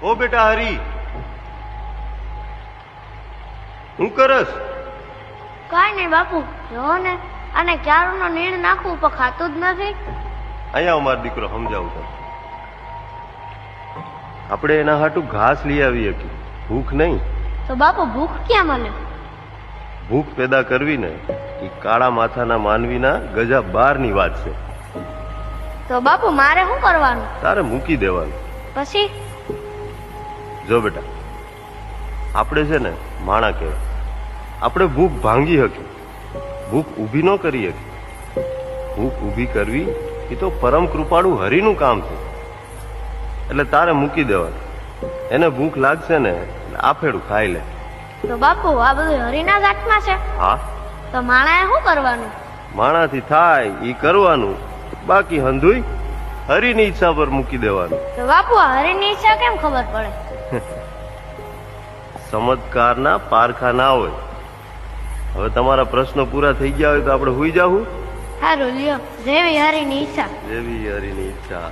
ઓ બેટા હરી, હું કરસ? કાંઈ નહીં બાપુ, જો ને અને ક્યારનો નીણ નાખવું પણ ખાતું જ નથી. અહીંયા અમારો દીકરો સમજાવું તને. આપણે એના હાટું ઘાસ લઈ આવીએ કે ભૂખ નહીં. તો બાપુ ભૂખ ક્યાં મળે? ભૂખ પેદા કરવી ને એ કાળા માથાના માનવીના ગજા બારની વાત છે. તો બાપુ મારે શું કરવાનું? તારે મૂકી દેવાનું. પછી? જો બેટા, આપણે છે ને માણા કહેવાય. આપણે ભૂખ ભાંગી શકીએ, ભૂખ ઊભી ન કરી શકીએ. ભૂખ ઊભી કરવી એ તો પરમ કૃપાળુ હરિનું કામ છે. એટલે તારે મૂકી દેવાનું. એને ભૂખ લાગશે ને આફેડું ખાઈ લે. તો બાપુ આ બધું હરીના જ હાથમાં છે. હા, તો માણાએ શું કરવાનું? માણાથી થાય ઈ કરવાનું, બાકી હંધુય હરિની ઈચ્છા પર મૂકી દેવાનું. તો બાપુ આ હરીની ઈચ્છા કેમ ખબર પડે? ચમત્કારના પારખા ના હોય. હવે તમારા પ્રશ્નો પૂરા થઈ ગયા હોય તો આપણે હુઈ જાવું. સારું લ્યો, જેવી હરીની ઈચ્છા. જેવી હરિની ઈચ્છા.